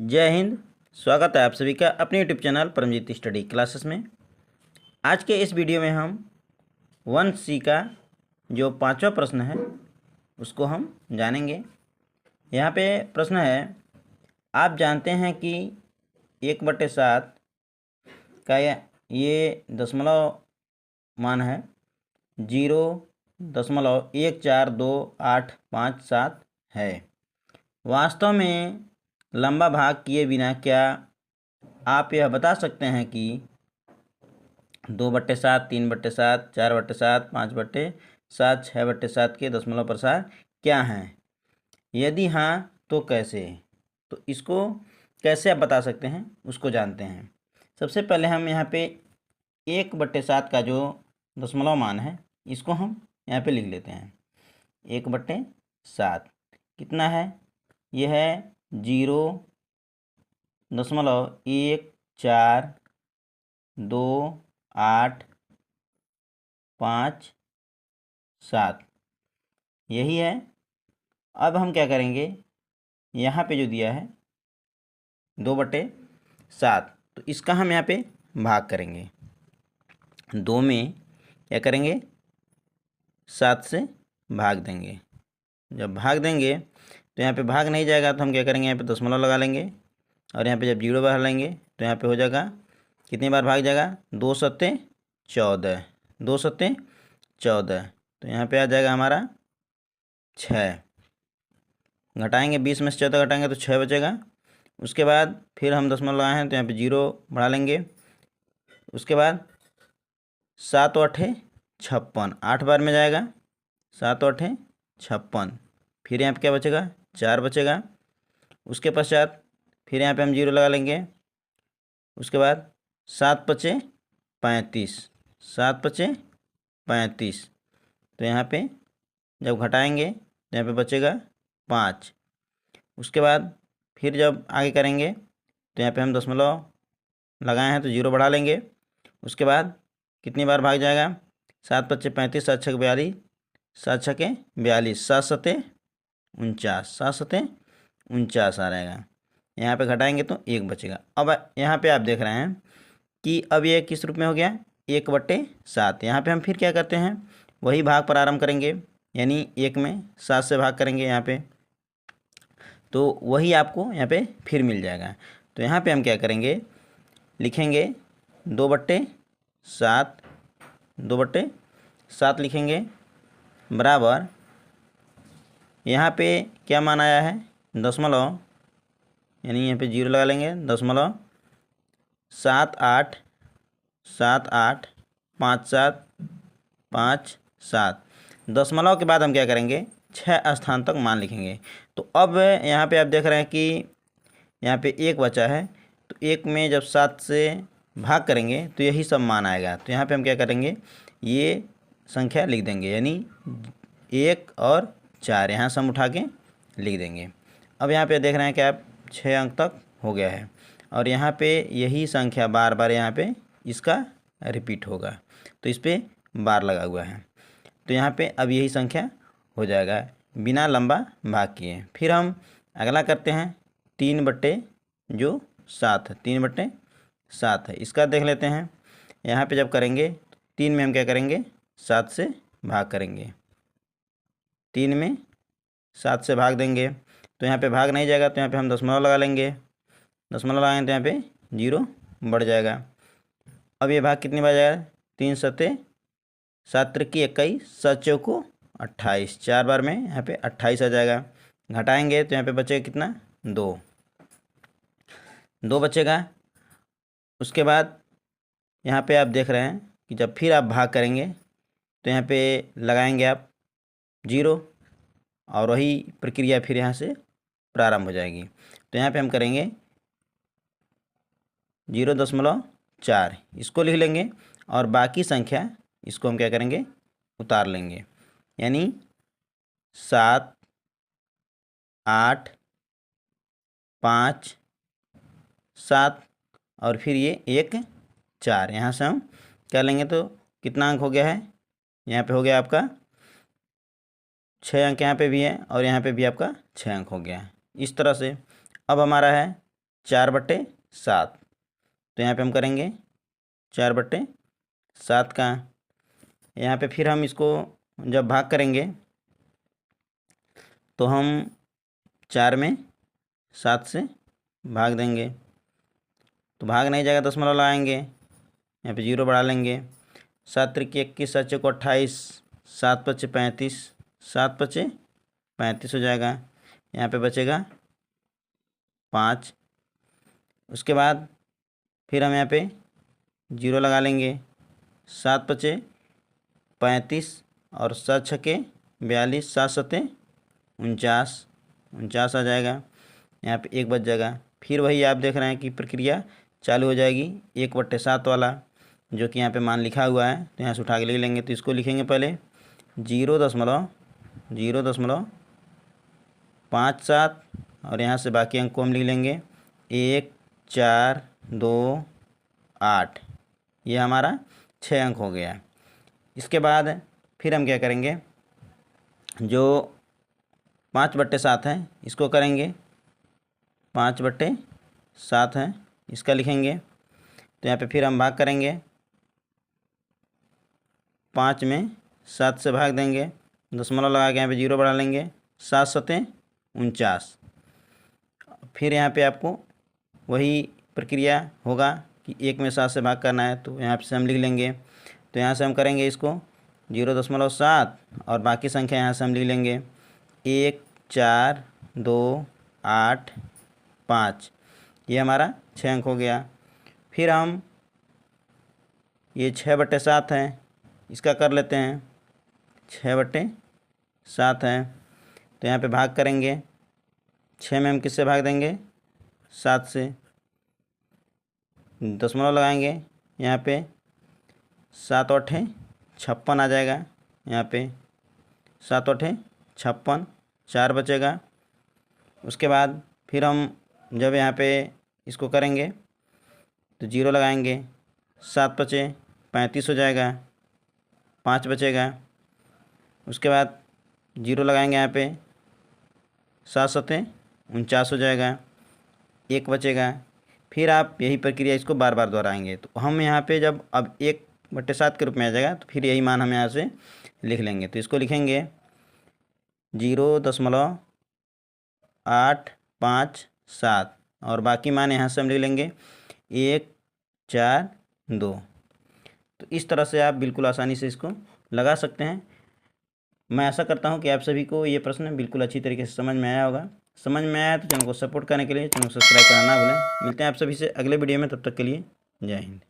जय हिंद। स्वागत है आप सभी का अपने YouTube channel Paramjeet study classes में। आज के इस वीडियो में हम 1C का जो 5वां प्रश्न है उसको हम जानेंगे। यहाँ पे प्रश्न है, आप जानते हैं कि 1/7 का ये दशमलव मान है 0.14287 है। वास्तव में लंबा भाग किए बिना क्या आप यह बता सकते हैं कि 2/7, 3/7, 4/7, 5/7, 6/7 के दशमलव प्रसार क्या हैं? यदि हाँ तो कैसे? तो इसको कैसे आप बता सकते हैं उसको जानते हैं। सबसे पहले हम यहाँ पे 1/7 का जो दशमलव मान है इसको हम यहाँ पे लिख लेते हैं। 1/7 कितना है? यह है 0.14287 यही है। अब हम क्या करेंगे, यहाँ पे जो दिया है 2/7 तो इसका हम यहाँ पे भाग करेंगे। 2 में क्या करेंगे, 7 से भाग देंगे। जब भाग देंगे तो यहाँ पे भाग नहीं जाएगा तो हम क्या करेंगे, यहाँ पे दशमलव लगा लेंगे और यहाँ पे जब 0 बाहर लेंगे तो यहाँ पे हो जाएगा, कितनी बार भाग जाएगा, 2 सत्ते 14, 2 सत्ते 14 तो यहाँ पे आ जाएगा हमारा 6। घटाएंगे 20 में से 14 घटाएंगे तो 6 बचेगा। उसके बाद फिर हम दशमलव लगाए हैं तो यहाँ पे 0 बढ़ा लेंगे। उसके बाद 7 × 8 = 56, 8 बार में जाएगा, 7 × 8 = 56। फिर यहाँ पे क्या बचेगा, 4 बचेगा। उसके पश्चात फिर यहाँ पे हम 0 लगा लेंगे। उसके बाद 7 × 5 = 35, 7 × 5 = 35 तो यहाँ पे जब घटाएंगे तो यहाँ पे बचेगा 5। उसके बाद फिर जब आगे करेंगे तो यहाँ पे हम दशमलव लगाए हैं तो 0 बढ़ा लेंगे। उसके बाद कितनी बार भाग जाएगा, 7 × 5 = 35, 7 × 6 = 42, 7 × 6 = 42, 7 सत्ते 49, 7 सत्ते 49 आ रहेगा। यहाँ पे घटाएंगे तो 1 बचेगा। अब यहाँ पे आप देख रहे हैं कि अब ये किस रूप में हो गया, 1/7। यहाँ पे हम फिर क्या करते हैं, वही भाग प्रारंभ करेंगे, यानी 1 में 7 से भाग करेंगे यहाँ पे, तो वही आपको यहाँ पे फिर मिल जाएगा। तो यहाँ पे हम क्या करेंगे, लिखेंगे 2/7, 2/7 लिखेंगे बराबर, यहाँ पे क्या मान आया है, दशमलव, यानी यहाँ पे 0 लगा लेंगे, 0.785757 दशमलव के बाद हम क्या करेंगे, 6 स्थान तक मान लिखेंगे। तो अब यहाँ पे आप देख रहे हैं कि यहाँ पे 1 बचा है, तो 1 में जब 7 से भाग करेंगे तो यही सब मान आएगा। तो यहाँ पे हम क्या करेंगे, ये संख्या लिख देंगे, यानी 1 और 4 यहाँ से हम उठा के लिख देंगे। अब यहाँ पे देख रहे हैं कि आप 6 अंक तक हो गया है और यहाँ पे यही संख्या बार बार यहाँ पे इसका रिपीट होगा, तो इस पर बार लगा हुआ है। तो यहाँ पे अब यही संख्या हो जाएगा बिना लंबा भाग किए। फिर हम अगला करते हैं 3/7 है, 3/7 है, इसका देख लेते हैं। यहाँ पे जब करेंगे 3 में हम क्या करेंगे, 7 से भाग करेंगे, 3 में 7 से भाग देंगे तो यहाँ पे भाग नहीं जाएगा, तो यहाँ पे हम दशमलव लगा लेंगे। दशमलव लगाएंगे तो यहाँ पे 0 बढ़ जाएगा। अब ये भाग कितनी बार जाएगा, 3 सत्ते 7 त्रिकी 21, 7 चौको 28, 4 बार में यहाँ पे 28 आ जाएगा। घटाएंगे तो यहाँ पे बचेगा कितना, 2 बचेगा। उसके बाद यहाँ पे आप देख रहे हैं कि जब फिर आप भाग करेंगे तो यहाँ पे लगाएंगे आप 0 और वही प्रक्रिया फिर यहाँ से प्रारंभ हो जाएगी। तो यहाँ पे हम करेंगे 0.4 इसको लिख लेंगे और बाकी संख्या इसको हम क्या करेंगे, उतार लेंगे, यानी 7, 8, 5, 7 और फिर ये 1, 4 यहाँ से हम क्या लेंगे, तो कितना अंक हो गया है, यहाँ पे हो गया आपका 6 अंक, यहाँ पे भी है और यहाँ पे भी आपका 6 अंक हो गया है। इस तरह से अब हमारा है 4/7। तो यहाँ पे हम करेंगे 4/7 का। यहाँ पे फिर हम इसको जब भाग करेंगे तो हम 4 में 7 से भाग देंगे, तो भाग नहीं जाएगा, दशमलव लगाएंगे, यहाँ पे 0 बढ़ा लेंगे। 7 त्रिक 21, 7 चौक 28, 7 पचे 35, 7 पचे 35 हो जाएगा। यहाँ पे बचेगा 5। उसके बाद फिर हम यहाँ पे 0 लगा लेंगे। 7 पचे 35 और 7 छके 42, 7 सते 49 आ जाएगा। यहाँ पे 1 बच जाएगा। फिर वही आप देख रहे हैं कि प्रक्रिया चालू हो जाएगी 1/7 वाला, जो कि यहाँ पे मान लिखा हुआ है, तो यहाँ से उठा के लिख लेंगे। तो इसको लिखेंगे पहले 0.057 और यहाँ से बाकी अंक को हम लिख लेंगे 1, 4, 2, 8। ये हमारा 6 अंक हो गया। इसके बाद फिर हम क्या करेंगे, जो 5/7 है इसको करेंगे 5/7 है, इसका लिखेंगे। तो यहाँ पे फिर हम भाग करेंगे, 5 में 7 से भाग देंगे, दशमलव लगा के यहाँ पे 0 बढ़ा लेंगे। 7 सते 49। फिर यहाँ पे आपको वही प्रक्रिया होगा कि 1 में 7 से भाग करना है, तो यहाँ से हम लिख लेंगे। तो यहाँ से हम करेंगे इसको 0.7 और बाकी संख्या यहाँ से हम लिख लेंगे 1, 4, 2, 8, 5। ये हमारा 6 अंक हो गया। फिर हम ये 6/7 है, इसका कर लेते हैं। 6/7 है, तो यहाँ पे भाग करेंगे। 6 में हम किससे भाग देंगे, 7 से, दशमलव लगाएंगे यहाँ पे। 7 8 56 आ जाएगा। यहाँ पे 7 8 56, 4 बचेगा। उसके बाद फिर हम जब यहाँ पे इसको करेंगे तो 0 लगाएंगे। 7 पचे 35 हो जाएगा, 5 बचेगा। उसके बाद 0 लगाएंगे यहाँ पे, 7 सते 49 हो जाएगा, 1 बचेगा। फिर आप यही प्रक्रिया इसको बार बार दोहराएंगे। तो हम यहाँ पे जब अब 1/7 के रूप में आ जाएगा, तो फिर यही मान हम यहाँ से लिख लेंगे। तो इसको लिखेंगे 0.857 और बाकी मान यहाँ से हम लिख लेंगे 1, 4, 2। तो इस तरह से आप बिल्कुल आसानी से इसको लगा सकते हैं। मैं आशा करता हूँ कि आप सभी को ये प्रश्न बिल्कुल अच्छी तरीके से समझ में आया होगा। समझ में आया तो चैनल को सपोर्ट करने के लिए चैनल को सब्सक्राइब करना ना भूलें। मिलते हैं आप सभी से अगले वीडियो में, तब तक के लिए जय हिंद।